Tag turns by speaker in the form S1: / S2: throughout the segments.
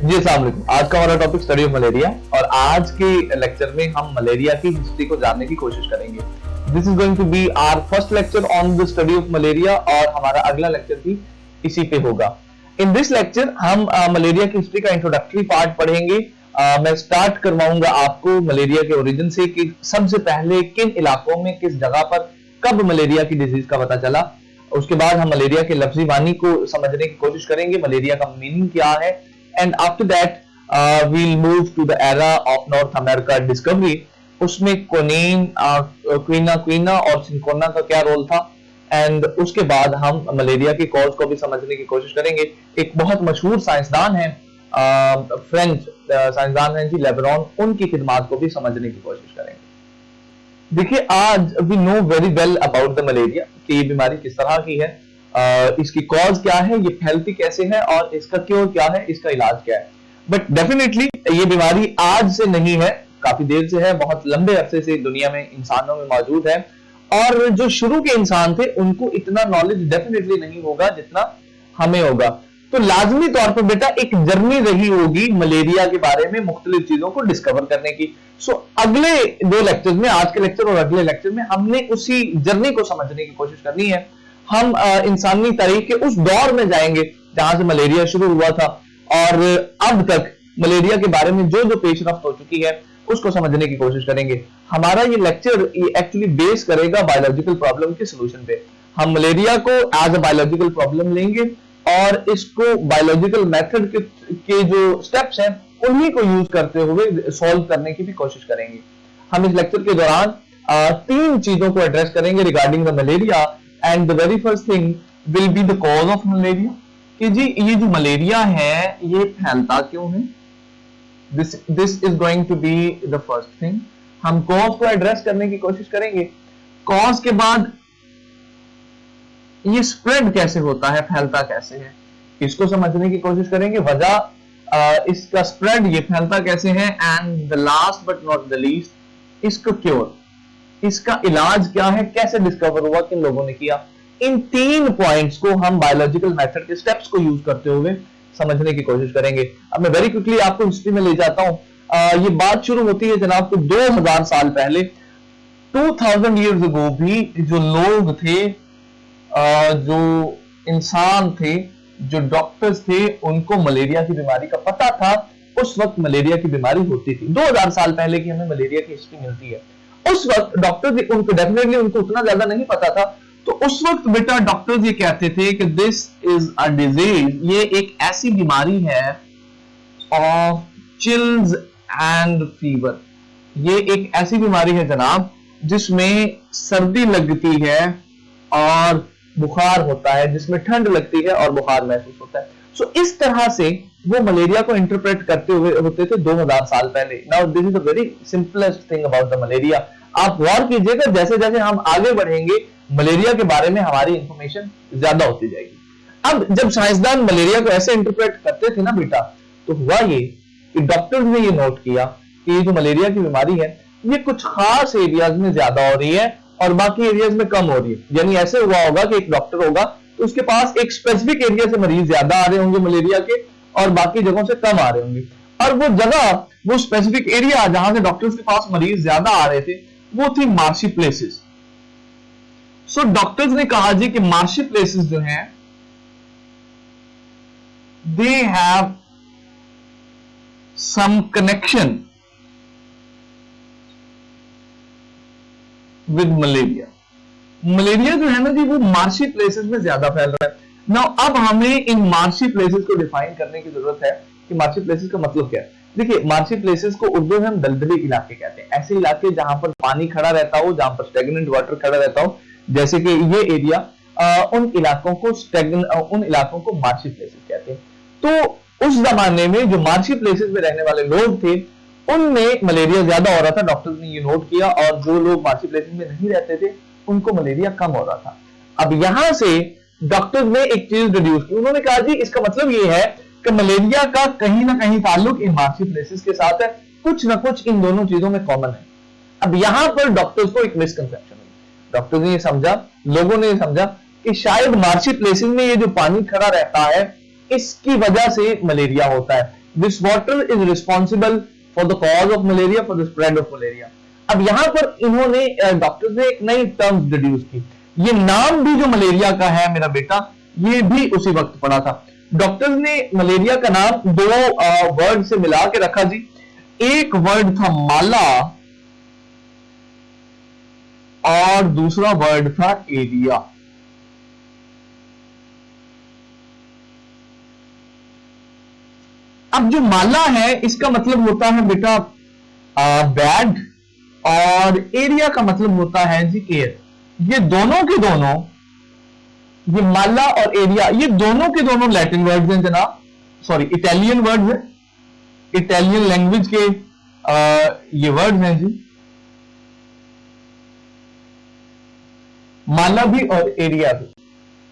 S1: जी अस्सलाम वालेकुम। आज का हमारा टॉपिक स्टडी ऑफ मलेरिया और आज के लेक्चर में हम मलेरिया की हिस्ट्री को जानने की कोशिश करेंगे। This is going to be our first lecture on the study of malaria और हमारा अगला लेक्चर भी इसी पे होगा। इन दिस लेक्चर हम मलेरिया की हिस्ट्री का इंट्रोडक्टरी पार्ट पढ़ेंगे। मैं स्टार्ट करवाऊंगा आपको मलेरिया के ओरिजिन से कि सबसे पहले किन इलाकों में किस जगह पर कब मलेरिया की डिजीज का पता चला। उसके बाद हम मलेरिया के लफ्जी मानी को समझने की कोशिश करेंगे, मलेरिया का मीनिंग क्या है, and after that we'll move to the era of North America discovery। उसमें क्वीना और सिंकोना का क्या रोल था, एंड उसके बाद हम मलेरिया की कॉज को भी समझने की कोशिश करेंगे। एक बहुत मशहूर साइंसदान है, फ्रेंच साइंसदान है जी लेबरॉन, उनकी खिदमात को भी समझने की कोशिश करेंगे। देखिए आज we know very well about the malaria कि ये बीमारी किस तरह की है, इसकी कॉज क्या है, ये फैलती कैसे है और इसका क्योर क्या है, इसका इलाज क्या है। बट डेफिनेटली ये बीमारी आज से नहीं है, काफी देर से है, बहुत लंबे अरसे से दुनिया में इंसानों में मौजूद है। और जो शुरू के इंसान थे उनको इतना नॉलेज डेफिनेटली नहीं होगा जितना हमें होगा। तो लाजमी तौर पर बेटा एक जर्नी रही होगी मलेरिया के बारे में मुख्तलिफ चीजों को डिस्कवर करने की। सो अगले दो लेक्चर में, आज के लेक्चर और अगले लेक्चर में, हमने उसी जर्नी को समझने की कोशिश करनी है। हम इंसानी तारीख के उस दौर में जाएंगे जहां से मलेरिया शुरू हुआ था और अब तक मलेरिया के बारे में जो जो पेशरफ्त हो चुकी है उसको समझने की कोशिश करेंगे। हमारा ये लेक्चर एक्चुअली बेस करेगा बायोलॉजिकल प्रॉब्लम के सोल्यूशन पे। हम मलेरिया को एज अ बायोलॉजिकल प्रॉब्लम लेंगे और इसको बायोलॉजिकल मेथड के जो स्टेप्स हैं उन्हीं को यूज करते हुए सॉल्व करने की भी कोशिश करेंगे। हम इस लेक्चर के दौरान तीन चीजों को एड्रेस करेंगे regarding the malaria. And the very first thing will be the cause of malaria, कि जी ये जो मलेरिया है ये फैलता क्यों है। This is going to be the first thing. हम कॉज को एड्रेस करने की कोशिश करेंगे। कॉज के बाद ये स्प्रेड कैसे होता है, फैलता कैसे है, इसको समझने की कोशिश करेंगे। वजह इसका स्प्रेड, ये फैलता कैसे है, and the last but not the least इसका क्योर, इसका इलाज क्या है, कैसे डिस्कवर हुआ, किन लोगों ने किया। इन तीन पॉइंट्स को हम बायोलॉजिकल मेथड के स्टेप्स को यूज करते हुए समझने की कोशिश करेंगे। अब मैं वेरी क्विकली आपको हिस्ट्री में ले जाता हूं। ये बात शुरू होती है जनाब को 2000 साल पहले। 2000 ईयर्स अगो भी जो लोग थे, जो इंसान थे, जो डॉक्टर्स थे, उनको मलेरिया की बीमारी का पता था। उस वक्त मलेरिया की बीमारी होती थी। 2000 साल पहले की हमें मलेरिया की हिस्ट्री मिलती है। उस वक्त डॉक्टर उनको डेफिनेटली उनको उतना ज्यादा नहीं पता था। तो उस वक्त बेटा डॉक्टर्स ये कहते थे कि दिस इज अ डिजीज, ये एक ऐसी बीमारी है ऑफ चिल्स एंड फीवर। ये एक ऐसी बीमारी है जनाब जिसमें सर्दी लगती है और बुखार होता है, जिसमें ठंड लगती है और बुखार महसूस होता है। सो इस तरह से वो मलेरिया को इंटरप्रेट करते हुए होते थे 2000 साल पहले। Now this is a very simplest thing about the malaria. आप गौर कीजिएगा जैसे जैसे हम आगे बढ़ेंगे मलेरिया के बारे में हमारी इंफॉर्मेशन ज्यादा होती जाएगी। अब जब साइंसदान मलेरिया को ऐसे इंटरप्रेट करते थे ना बेटा, तो हुआ ये कि डॉक्टर्स ने ये नोट किया कि ये जो मलेरिया की बीमारी है ये कुछ खास एरियाज में ज्यादा हो रही है और बाकी एरियाज में कम हो रही है। यानी ऐसे हुआ होगा कि एक डॉक्टर होगा तो उसके पास एक स्पेसिफिक एरिया से मरीज ज्यादा आ रहे होंगे मलेरिया के और बाकी जगहों से कम आ रहे होंगे। और वो जगह, वो स्पेसिफिक एरिया जहां से डॉक्टर्स के पास मरीज ज्यादा आ रहे थे वो थी मार्शी प्लेसेस। सो डॉक्टर्स ने कहा जी कि मार्शी प्लेसेस जो हैं they have some connection with malaria. Malaria जो है ना जी वो मार्शी प्लेसेस में ज्यादा फैल रहा है। नाउ अब हमें इन मार्शी प्लेसेस को डिफाइन करने की जरूरत है कि मार्शी प्लेसेस का मतलब क्या है। देखिए मार्शी प्लेसेस को उर्दू में हम दलदली इलाके कहते हैं। ऐसे इलाके जहां पर पानी खड़ा रहता हो, जहां पर स्टेगनेंट वाटर खड़ा रहता हो, जैसे कि ये एरिया, उन इलाकों को मार्शी प्लेसेस कहते हैं। तो उस जमाने में जो मार्शी प्लेसेस में रहने वाले लोग थे उनमें मलेरिया ज्यादा हो रहा था। डॉक्टर्स ने ये नोट किया और जो लोग मार्शी प्लेसेस में नहीं रहते थे उनको मलेरिया कम हो रहा था। अब यहां से डॉक्टर्स ने एक चीज डिड्यूस की। उन्होंने कहा जी इसका मतलब ये है कि मलेरिया का कहीं ना कहीं ताल्लुक इन मार्शी प्लेसेस के साथ है, कुछ ना कुछ इन दोनों चीजों में कॉमन है। अब यहां पर डॉक्टर्स को एक मिसकंसेप्शन हुई। डॉक्टर्स ने ये समझा, लोगों ने ये समझा कि शायद मार्शी प्लेसेस में ये जो पानी खड़ा रहता है इसकी वजह से मलेरिया होता है। This water is responsible for the cause of malaria, for the spread of malaria. अब यहां पर इन्होंने डॉक्टर ने एक नई टर्म डिड्यूस की। ये नाम भी जो मलेरिया का है मेरा बेटा, ये भी उसी वक्त पढ़ा था। डॉक्टर ने मलेरिया का नाम दो वर्ड से मिला के रखा जी। एक वर्ड था माला और दूसरा वर्ड था एरिया। अब जो माला है इसका मतलब होता है बेटा बैड, और एरिया का मतलब होता है जी एयर। ये दोनों के दोनों, ये माला और एरिया, ये दोनों के दोनों लैटिन वर्ड्स हैं जनाब, सॉरी इटालियन वर्ड्स हैं, इटालियन लैंग्वेज के ये वर्ड्स हैं जी, माला भी और एरिया भी।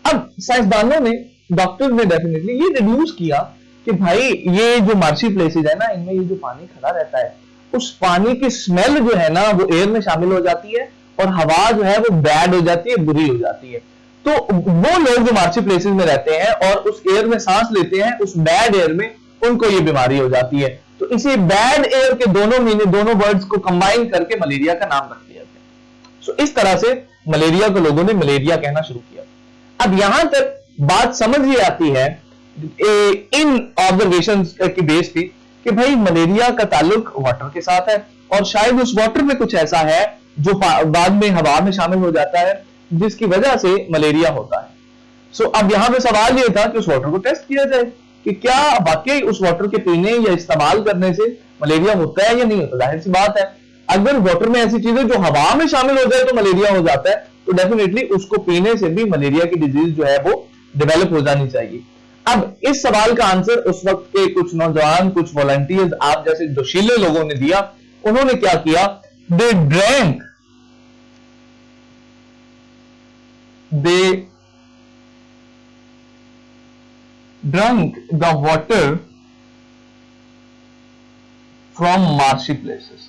S1: अब साइंसदानों ने, डॉक्टर ने डेफिनेटली ये रिड्यूस किया कि भाई ये जो मार्शी प्लेसेज है ना, इनमें ये जो पानी खड़ा रहता है, उस पानी की स्मेल जो है ना वो एयर में शामिल हो जाती है और हवा जो है वो बैड हो जाती है, बुरी हो जाती है। तो वो लोग जो मार्शी प्लेसेज में रहते हैं और उस एयर में सांस लेते हैं, उस बैड एयर में, उनको ये बीमारी हो जाती है। तो इसी बैड एयर के दोनों मीनिंग, दोनों वर्ड्स को कंबाइन करके मलेरिया का नाम रख दिया गया। सो इस तरह से मलेरिया को लोगों ने मलेरिया कहना शुरू किया। अब यहां तक बात समझ ही आती है इन ऑब्जर्वेशन की बेस पे कि भाई मलेरिया का ताल्लुक वाटर के साथ है, और शायद उस वाटर में कुछ ऐसा है जो बाद में हवा में शामिल हो जाता है, जिसकी वजह से मलेरिया होता है। सो अब यहां पे सवाल ये था कि उस वाटर को टेस्ट किया जाए कि क्या वाकई उस वाटर के पीने या इस्तेमाल करने से मलेरिया होता है या नहीं होता। जाहिर सी बात है, अगर वाटर में ऐसी चीजें जो हवा में शामिल हो जाए तो मलेरिया हो जाता है, तो डेफिनेटली उसको पीने से भी मलेरिया की डिजीज जो है वो डेवलप हो जानी चाहिए। अब इस सवाल का आंसर उस वक्त के कुछ नौजवान, कुछ वॉलंटियर्स, आप जैसे जोशीले लोगों ने दिया। उन्होंने क्या किया, they drunk the water from marshy places.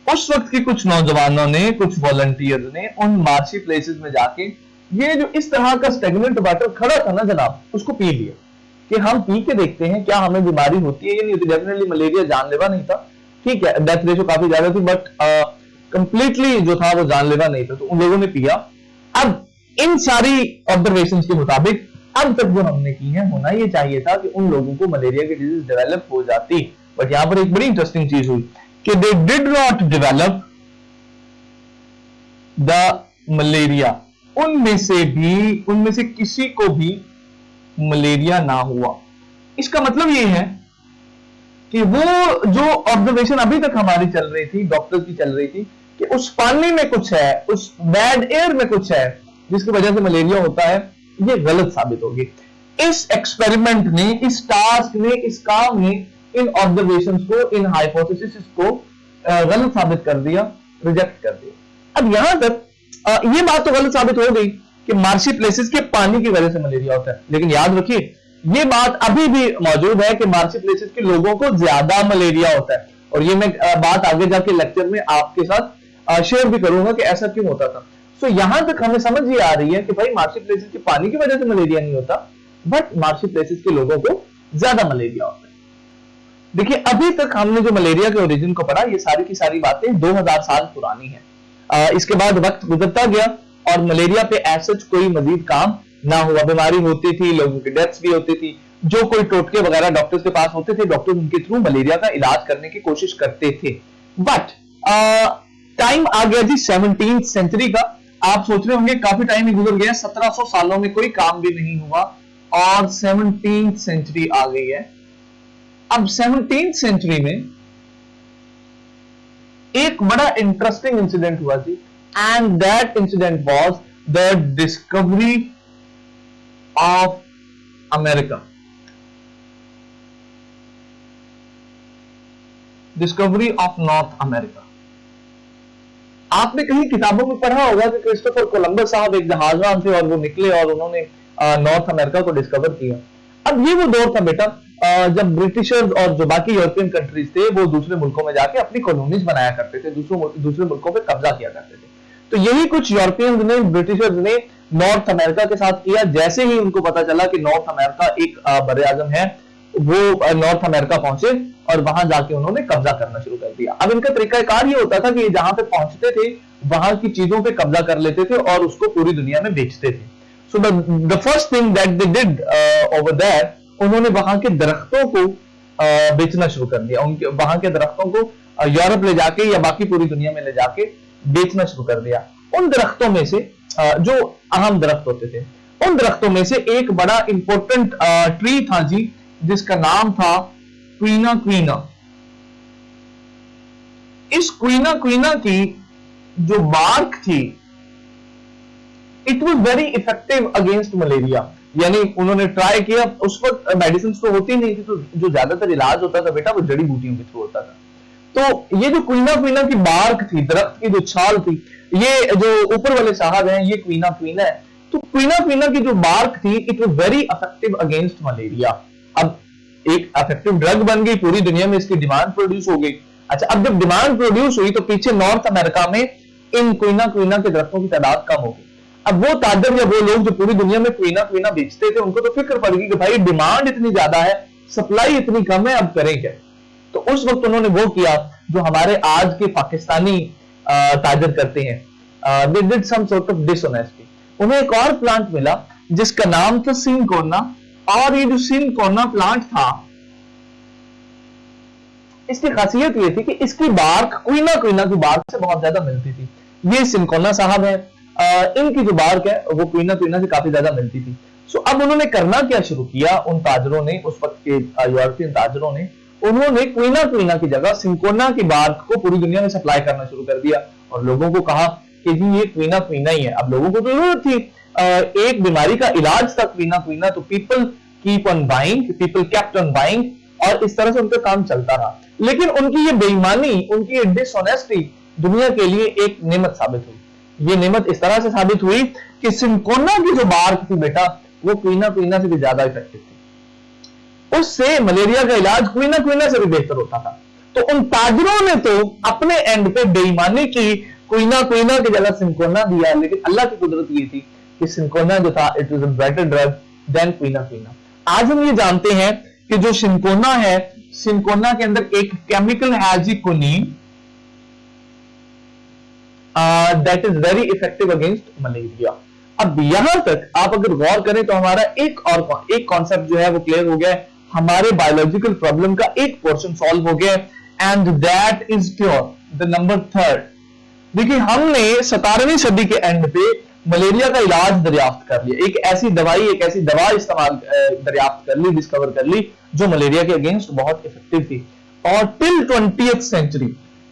S1: उस वक्त के कुछ नौजवानों ने, कुछ वॉलंटियर्स ने उन मार्शी प्लेसेस में जाके ये जो इस तरह का स्टेगनेंट वाटर खड़ा था ना जनाब, उसको पी लिया कि हम पी के देखते हैं क्या हमें बीमारी होती है या नहीं होती। डेफिनेटली मलेरिया जानलेवा नहीं था, ठीक है, डेथ रेशो काफी ज्यादा थी, बट कंप्लीटली जो था वो जानलेवा नहीं था। तो उन लोगों ने पिया। अब इन सारी ऑब्जर्वेशन के मुताबिक अब तक जो हमने की है, होना ये चाहिए था कि उन लोगों को मलेरिया की डिजीज डेवलप हो जाती, बट यहां पर एक बड़ी इंटरेस्टिंग चीज हुई कि they did not develop the malaria. उनमें से किसी को भी मलेरिया ना हुआ। इसका मतलब ये है कि वो जो ऑब्जर्वेशन अभी तक हमारी चल रही थी, डॉक्टर्स की चल रही थी, कि उस पानी में कुछ है, उस बैड एयर में कुछ है जिसकी वजह से मलेरिया होता है, ये गलत साबित होगी। इस एक्सपेरिमेंट ने, इस टास्क ने, इस काम ने इन ऑब्जर्वेशंस को, इन हाइपोथेसिस को गलत साबित कर दिया, रिजेक्ट कर दिया। अब यहां तक ये बात तो गलत साबित हो गई कि मार्शी प्लेसेस के पानी की वजह से मलेरिया होता है, लेकिन याद रखिए ये बात अभी भी मौजूद है कि मार्शी प्लेसेस के लोगों को ज्यादा मलेरिया होता है, और ये मैं बात आगे जाके लेक्चर में आपके साथ शेयर भी करूंगा कि ऐसा क्यों होता था। सो यहां तक हमें समझ ही आ रही है कि भाई मार्शी प्लेसेस के पानी की वजह से मलेरिया नहीं होता, बट मार्शी प्लेसेस के लोगों को ज्यादा मलेरिया होता है। देखिए अभी तक हमने जो मलेरिया के ओरिजिन को पढ़ा, ये सारी की सारी बातें 2000 साल पुरानी है। इसके बाद वक्त गुजरता गया और मलेरिया पे ऐसा कोई मजीद काम ना हुआ। बीमारी होती थी, लोगों की डेथ्स भी होती थी, जो कोई टोटके वगैरह डॉक्टर्स के पास होते थे, डॉक्टर्स उनके थ्रू मलेरिया का इलाज करने की कोशिश करते थे। बट टाइम आ गया जी 17th सेंचुरी का। आप सोच रहे होंगे काफी टाइम ही गुजर गया, 1700 सालों में कोई काम भी नहीं हुआ, और 17th सेंचुरी आ गई है। अब 17th सेंचुरी में एक बड़ा इंटरेस्टिंग इंसिडेंट हुआ जी, and that incident was the discovery of America. Discovery of North America. आपने कहीं किताबों में पढ़ा होगा कि क्रिस्टोफर कोलंबस साहब एक जहाजरान थे और वो निकले और उन्होंने नॉर्थ अमेरिका को डिस्कवर किया। अब ये वो दौर था बेटा जब ब्रिटिशर्स और जो बाकी यूरोपियन कंट्रीज थे वो दूसरे मुल्कों में जाके अपनी कॉलोनीज बनाया करते थे, दूसरे मुल्कों पे कब्जा किया करते थे। तो यही कुछ यूरोपियंस ने, ब्रिटिशर्स ने नॉर्थ अमेरिका के साथ किया। जैसे ही उनको पता चला कि नॉर्थ अमेरिका एक बर आजम है, वो नॉर्थ अमेरिका पहुंचे और वहां जाके उन्होंने कब्जा करना शुरू कर दिया। अब इनका तरीकाकार ये होता था कि जहां पे पहुंचते थे वहां की चीजों पे कब्जा कर लेते थे और उसको पूरी दुनिया में बेचते थे। So the first thing that they did over there, उन्होंने वहां के दरख्तों को बेचना शुरू कर दिया। उनके वहां के दरख्तों को यूरोप ले जाके या बाकी पूरी दुनिया में ले जाके बेचना शुरू कर दिया। उन दरख्तों में से जो अहम दरख्त होते थे, उन दरख्तों में से एक बड़ा इंपॉर्टेंट ट्री था जी, जिसका नाम था क्वीना क्वीना। इस क्वीना क्वीना की जो बार्क थी, it was very effective against malaria. यानी उन्होंने ट्राई किया, उस वक्त मेडिसिन तो होती नहीं थी, तो जो ज्यादातर इलाज होता था बेटा वो जड़ी बूटियों के थ्रू होता था। तो ये जो क्वीना क्वीना की बार्क थी, दरख्त की जो छाल थी, ये जो ऊपर वाले साहब हैं ये क्वीना क्वीना है। तो क्वीना क्वीना की जो बार्क थी, it was very effective against malaria. अब एक इफेक्टिव ड्रग बन गई, पूरी दुनिया में इसकी डिमांड प्रोड्यूस हो गई। अच्छा, अब जब डिमांड प्रोड्यूस हुई तो पीछे नॉर्थ अमेरिका में इन क्वीना क्वीना के दरख्तों की तादाद कम हो गई। अब वो ताजर या वो लोग जो पूरी दुनिया में क्वीना क्वीना बेचते थे, उनको तो फिक्र पड़ गई कि भाई डिमांड इतनी ज्यादा है, सप्लाई इतनी कम है, अब करें क्या। तो उस वक्त उन्होंने वो किया जो हमारे आज के पाकिस्तानी ताजर करते हैं, they did some sort of dishonesty. उन्हें एक और प्लांट मिला जिसका नाम था सिनकोना, और ये जो सिनकोना प्लांट था, इसकी खासियत ये थी कि इसकी बार्क क्वीना क्वीना की बार्क से बहुत ज्यादा मिलती थी। ये सिनकोना साहब है, इनकी जो बार्क है वो क्वीना क्वीना से काफी ज्यादा मिलती थी। सो अब उन्होंने करना क्या शुरू किया, उन ताजरों ने, उस वक्त के यूरोपियन ताजरों ने, उन्होंने क्वीना क्वीना की जगह सिनकोना की बार्क को पूरी दुनिया में सप्लाई करना शुरू कर दिया और लोगों को कहा कि जी ये क्वीना क्वीना ही है। अब लोगों को तो जरूरत थी, एक बीमारी का इलाज था क्वीना क्वीना, तो people keep on buying, people kept on buying, और इस तरह से उनका काम चलता रहा। लेकिन उनकी ये बेईमानी, उनकी ये डिसऑनेस्टी दुनिया के लिए एक नेमत साबित हुई। ये नेमत इस तरह से साबित हुई कि सिनकोना की जो बार्क थी बेटा, वो क्वीना क्वीना से भी ज्यादा इफेक्टिव थी। उससे मलेरिया का इलाज क्वीना क्वीना से भी बेहतर होता था। तो उन ताजरों ने तो अपने एंड पे बेईमानी की, क्वीना क्वीना की जगह सिनकोना दिया, लेकिन अल्लाह की कुदरत ये थी कि सिनकोना जो था, it was a better drug than quina quina. आज हम ये जानते हैं कि जो सिनकोना है, सिनकोना के अंदर एक केमिकल है जी quinine, that is very effective against malaria. अब यहां तक आप अगर गौर करें तो हमारा एक कॉन्सेप्ट जो है वो क्लियर हो गया है, हमारे बायोलॉजिकल प्रॉब्लम का एक पोर्शन सॉल्व हो गया, and that is cure, the number third. देखिए, हमने 17वीं सदी के एंड पे मलेरिया का इलाज दरियाफ्त कर लिया, एक ऐसी दवा इस्तेमाल दरियाफ्त कर ली, डिस्कवर कर ली, जो मलेरिया के अगेंस्ट बहुत इफेक्टिव थी। और टिल 20th सेंचुरी,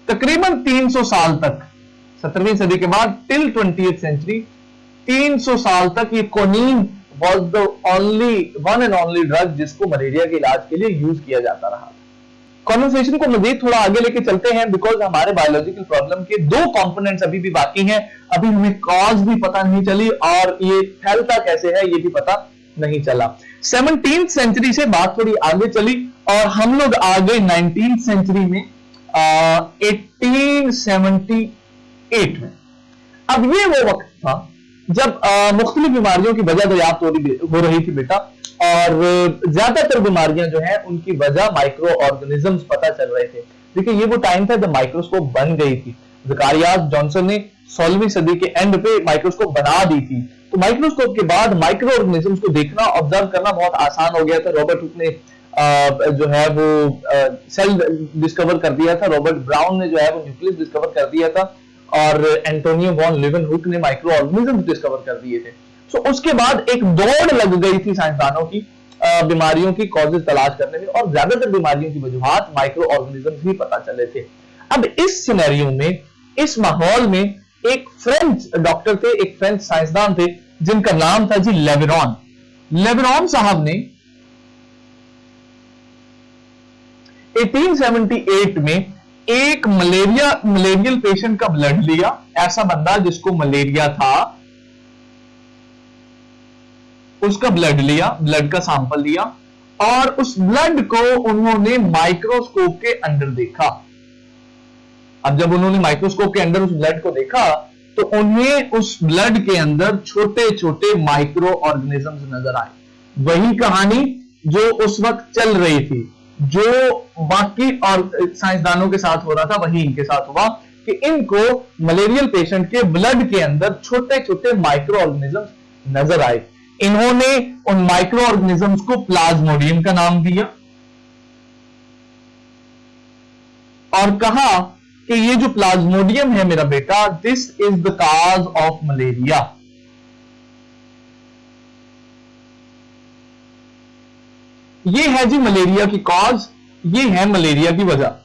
S1: तकरीबन 300 साल तक, 17वीं सदी के बाद टिल 20th सेंचुरी, 300 साल तक ये quinine was the one and only drug जिसको मलेरिया के इलाज के लिए यूज किया जाता रहा। कॉन्वर्सेशन को मजीद थोड़ा आगे लेके चलते हैं, बिकॉज हमारे बायोलॉजिकल प्रॉब्लम के 2 कंपोनेंट्स अभी भी बाकी हैं। अभी हमें कॉज भी पता नहीं चली और ये फैलता कैसे है ये भी पता नहीं चला। 17th सेंचुरी से बात थोड़ी आगे चली और हम लोग आ गए 19th सेंचुरी में, 1878 में। अब ये वो वक्त था जब मुख्तलिफ बीमारियों की वजह दरियाफ्त हो रही थी बेटा, और ज्यादातर बीमारियां जो हैं उनकी वजह माइक्रो ऑर्गेनिजम्स पता चल रहे थे। देखिए, ये वो टाइम था जब माइक्रोस्कोप बन गई थी। ज़कारियास जॉनसन ने 16वीं सदी के एंड पे माइक्रोस्कोप बना दी थी। तो माइक्रोस्कोप के बाद माइक्रो ऑर्गेनिजम्स को देखना, ऑब्जर्व करना बहुत आसान हो गया था। रॉबर्ट हुक ने जो है वो सेल डिस्कवर कर दिया था, रॉबर्ट ब्राउन ने जो है वो न्यूक्लियस डिस्कवर कर दिया था, और एंटोनियो वॉन लीवनहुक ने माइक्रो ऑर्गेनिजम्स डिस्कवर कर दिए थे। सो उसके बाद एक दौड़ लग गई थी साइंसदानों की बीमारियों की कॉजेज तलाश करने में, और ज्यादातर बीमारियों की वजूहात माइक्रो ऑर्गेनिजम्स ही पता चले थे। अब इस सिनेरियो में, इस माहौल में, एक फ्रेंच डॉक्टर थे, एक फ्रेंच साइंसदान थे जिनका नाम था जी लेवेरॉन। लेवेरॉन साहब ने 1878 में एक मलेरियल पेशेंट का ब्लड लिया, ऐसा बंदा जिसको मलेरिया था, उसका ब्लड लिया, ब्लड का सैंपल लिया, और उस ब्लड को उन्होंने माइक्रोस्कोप के अंदर देखा। अब जब उन्होंने माइक्रोस्कोप के अंदर उस ब्लड को देखा तो उन्हें उस ब्लड के अंदर छोटे छोटे माइक्रो ऑर्गेनिजम्स नजर आए। वही कहानी जो उस वक्त चल रही थी, जो बाकी और साइंसदानों के साथ हो रहा था वही इनके साथ हुआ कि इनको मलेरियल पेशेंट के ब्लड के अंदर छोटे छोटे माइक्रो ऑर्गेनिज्म नजर आए। इन्होंने उन माइक्रो ऑर्गेनिजम्स को प्लाज्मोडियम का नाम दिया और कहा कि ये जो प्लाज्मोडियम है मेरा बेटा, this is the cause of malaria. ये है जी मलेरिया की कॉज, ये है मलेरिया की वजह।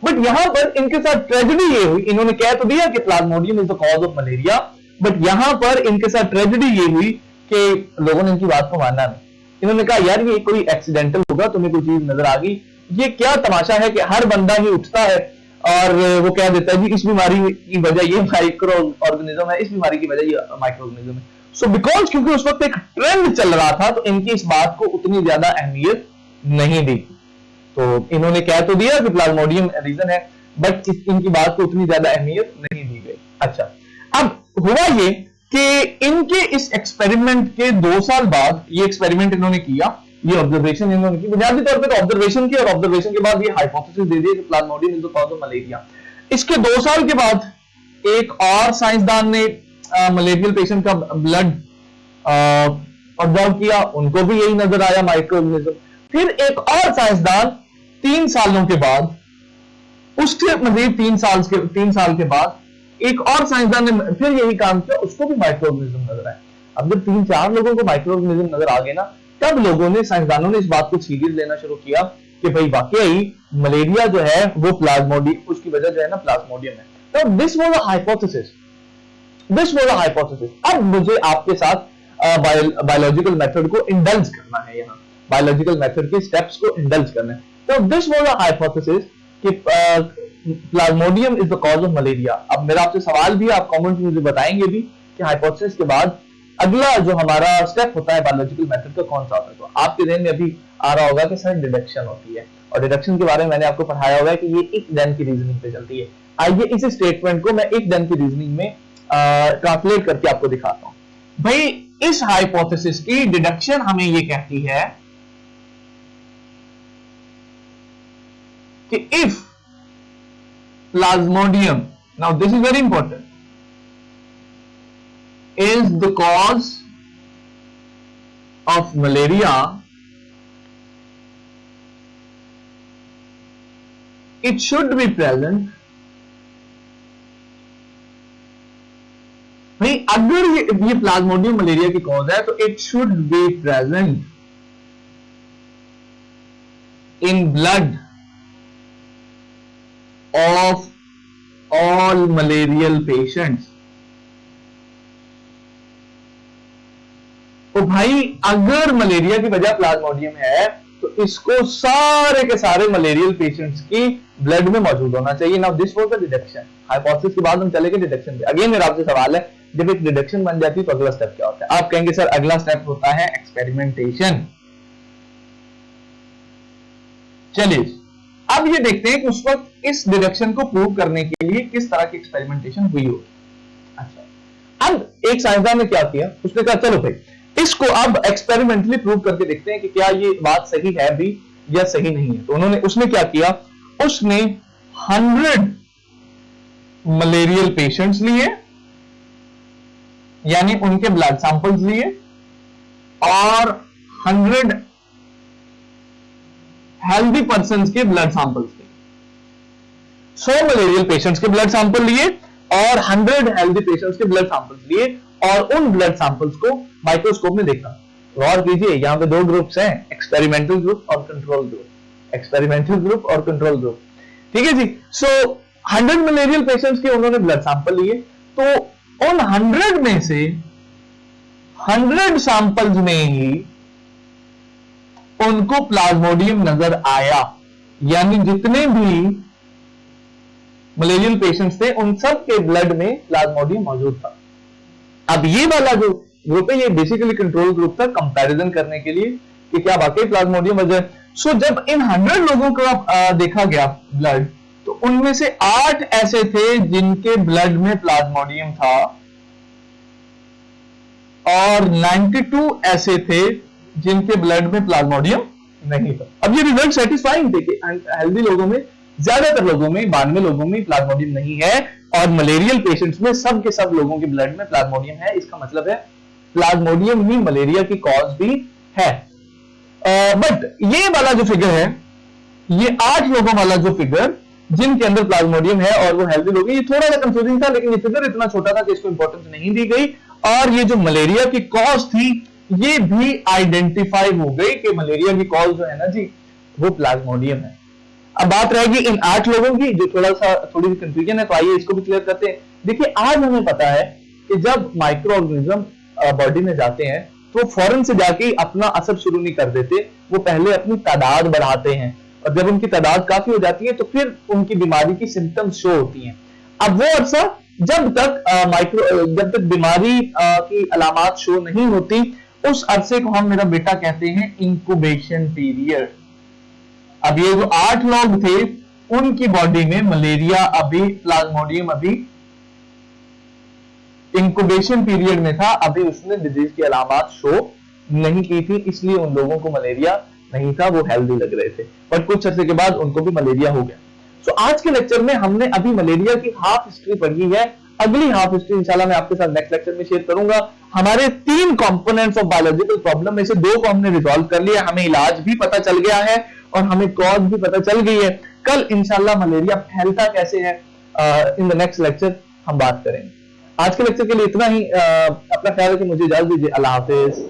S1: बट यहां पर इनके साथ ट्रेजेडी ये हुई, इन्होंने कह तो दिया कि Plasmodium is the cause of malaria, but यहां पर इनके साथ ट्रेजेडी ये हुई कि लोगों ने इनकी बात को माना नहीं। इन्होंने कहा यार ये कोई एक्सीडेंटल होगा, तुम्हें कोई चीज नजर आ गई। ये क्या तमाशा है कि हर बंदा ही उठता है और वो कह देता है जी इस बीमारी की वजह ये माइक्रो ऑर्गेनिज्म है, इस बीमारी की वजह ये माइक्रो ऑर्गेनिज्म है। सो बिकॉज क्योंकि उस वक्त एक ट्रेंड चल रहा था तो इनकी इस बात को उतनी ज्यादा अहमियत नहीं दी। तो इन्होंने कह तो दिया कि प्लाज्मोडियम रीजन है, बट इनकी बात को उतनी ज्यादा अहमियत नहीं दी गई। अच्छा, अब हुआ ये कि इनके इस एक्सपेरिमेंट के 2 साल बाद, ये एक्सपेरिमेंट इन्होंने किया, ये ऑब्जर्वेशन इन्होंने की, बुनियादी तौर पर ऑब्जर्वेशन की, और ऑब्जर्वेशन के बाद ये हाइपोथेसिस दे दिया कि Plasmodium is the cause of malaria. इसके 2 साल के बाद एक और साइंसदान ने मलेरियल पेशेंट का ब्लड ऑब्जर्व किया, उनको भी यही नजर आया माइक्रो ऑर्गेनिज्म। फिर एक और साइंसदान 3 सालों के बाद, उसके मजीद 3 साल के बाद एक और साइंसदान ने फिर यही काम किया, उसको भी माइक्रो ऑर्गेनिज्म नजर आया। अब जब 3-4 लोगों को माइक्रो ऑर्गेनिज्म नजर आ गए ना, तब लोगों ने, साइंसदानों ने इस बात को सीरियस लेना शुरू किया कि भाई वाकई मलेरिया जो है वो प्लाज्मोडियम, उसकी वजह जो है ना प्लाज्मोडियम है। तो this was a hypothesis, this was a hypothesis. अब मुझे आपके साथ बायोलॉजिकल मेथड को इंडल्ज करना है, यहाँ बायोलॉजिकल मेथड के स्टेप्स को इंडल्ज करना है। तो दिस वाज अ हाइपोथेसिस कि Plasmodium is the cause of malaria. अब मेरा आपसे सवाल भी, आप कमेंट में मुझे बताएंगे भी कि हाइपोथेसिस के बाद अगला जो हमारा स्टेप होता है बायोलॉजिकल मेथड का कौन सा होता है। तो आपके ध्यान में अभी आ रहा होगा कि सर डिडक्शन होती है, और डिडक्शन के बारे में मैंने आपको पढ़ाया होगा कि ये एक देन की रीजनिंग पे चलती है। आइए इस स्टेटमेंट को मैं एक देन की रीजनिंग में ट्रांसलेट करके आपको दिखाता हूं। भाई इस हाइपोथेसिस की डिडक्शन हमें ये कहती है कि if Plasmodium, now this is very important, is the cause of malaria, it should be present। भाई अगर ये प्लाज्मोडियम मलेरिया की कॉज है तो it should be present in blood of all malarial patients. तो भाई अगर मलेरिया की वजह प्लाज्मोडियम है तो इसको सारे के सारे मलेरियल पेशेंट्स की ब्लड में मौजूद होना चाहिए। Now this was the deduction. Hypothesis के बाद हम चलेंगे डिडक्शन पे। अगेन मेरा आपसे सवाल है, जब एक डिडक्शन बन जाती है तो अगला स्टेप क्या होता है? आप कहेंगे सर अगला स्टेप होता है एक्सपेरिमेंटेशन। चलिए अब ये देखते हैं कि उस वक्त इस डिडक्शन को प्रूव करने के लिए किस तरह की एक्सपेरिमेंटेशन हुई होगी। अच्छा, अब एक साइंसदान ने क्या किया, उसने कहा चलो भाई इसको अब एक्सपेरिमेंटली प्रूव करके देखते हैं कि क्या ये बात सही है भी या सही नहीं है। तो उसने क्या किया, उसने 100 मलेरियल पेशेंट्स लिए, यानी उनके ब्लड सैंपल्स लिए, और 100 हेल्दी पर्संस के ब्लड सैंपल्स लिए। 100 मलेरियल पेशेंट्स के ब्लड सैंपल लिए और 100 हेल्दी पेशेंट्स के ब्लड सैंपल्स लिए, और उन ब्लड सैंपल्स को माइक्रोस्कोप में देखा। गौर कीजिए यहां पे 2 ग्रुप्स हैं, एक्सपेरिमेंटल ग्रुप और कंट्रोल ग्रुप। एक्सपेरिमेंटल ग्रुप और कंट्रोल ग्रुप, ठीक है जी। सो 100 मलेरियल पेशेंट्स के उन्होंने ब्लड सैंपल लिए, तो उन 100 में से 100 सैंपल्स में ही उनको प्लाज्मोडियम नजर आया, यानी जितने भी मलेरियल पेशेंट्स थे उन सब के ब्लड में प्लाज्मोडियम मौजूद था। अब ये वाला जो ग्रुप है ये बेसिकली कंट्रोल ग्रुप था, कंपैरिजन करने के लिए कि क्या वाकई प्लाज्मोडियम वजह है। सो जब इन 100 लोगों का देखा गया ब्लड, तो उनमें से 8 ऐसे थे जिनके ब्लड में प्लाज्मोडियम था, और 92 ऐसे थे जिनके ब्लड में प्लाज्मोडियम नहीं था। अब ये रिजल्ट सेटिस्फाइंग थे कि हेल्दी लोगों में, ज्यादातर लोगों में, 92 लोगों में प्लाज्मोडियम नहीं है, और मलेरियल पेशेंट्स में सब के सब लोगों के ब्लड में प्लाज्मोडियम है। इसका मतलब है प्लाज्मोडियम ही मलेरिया की कॉज भी है। बट ये वाला जो फिगर है, ये 8 लोगों वाला जो फिगर जिनके अंदर प्लाज्मोडियम है और वो हेल्दी लोग हैं, ये थोड़ा सा कंफ्यूजिंग था, लेकिन ये फिगर इतना छोटा था कि इसको इंपॉर्टेंस नहीं दी गई। और ये जो मलेरिया की कॉज थी ये भी आइडेंटिफाई हो गई कि मलेरिया की कॉज जो है ना जी, वो प्लाज्मोडियम है। अब बात रहेगी इन 8 लोगों की जो थोड़ी सी कंफ्यूजन है, तो आइए इसको भी क्लियर करते हैं। देखिए, आज हमें पता है कि जब माइक्रो ऑर्गेनिज्म बॉडी में जाते हैं तो फौरन से जाके अपना असर शुरू नहीं कर देते, वो पहले अपनी तादाद बढ़ाते हैं, और जब उनकी तादाद काफी हो जाती है तो फिर उनकी बीमारी की सिम्टम्स शो होती हैं। अब वो अरसा जब तक बीमारी की अलामात शो नहीं होती, उस अरसे को हम, मेरा बेटा, कहते हैं इंक्यूबेशन पीरियड। अब ये जो 8 लोग थे उनकी बॉडी में मलेरिया प्लाज्मोडियम अभी इंक्यूबेशन पीरियड में था, अभी उसने डिजीज की अलामात शो नहीं की थी, इसलिए उन लोगों को मलेरिया नहीं था, वो हेल्दी लग रहे थे। पर कुछ अर्से के बाद उनको भी मलेरिया हो गया। सो आज के लेक्चर में हमने अभी मलेरिया की हाफ हिस्ट्री पढ़ी है। अगली हाफ हिस्ट्री इंशाल्लाह मैं आपके साथ नेक्स्ट लेक्चर में शेयर करूंगा। हमारे 3 कंपोनेंट्स ऑफ बायोलॉजिकल प्रॉब्लम में से 2 को हमने रिजॉल्व कर लिया, हमें इलाज भी पता चल गया है और हमें कॉज भी पता चल गई है। कल इंशाल्लाह मलेरिया फैलता कैसे है इन द नेक्स्ट लेक्चर हम बात करेंगे। आज के लेक्चर के लिए इतना ही। अपना ख्याल रखिए, मुझे इजाजत दीजिए। अल्लाह हाफिज।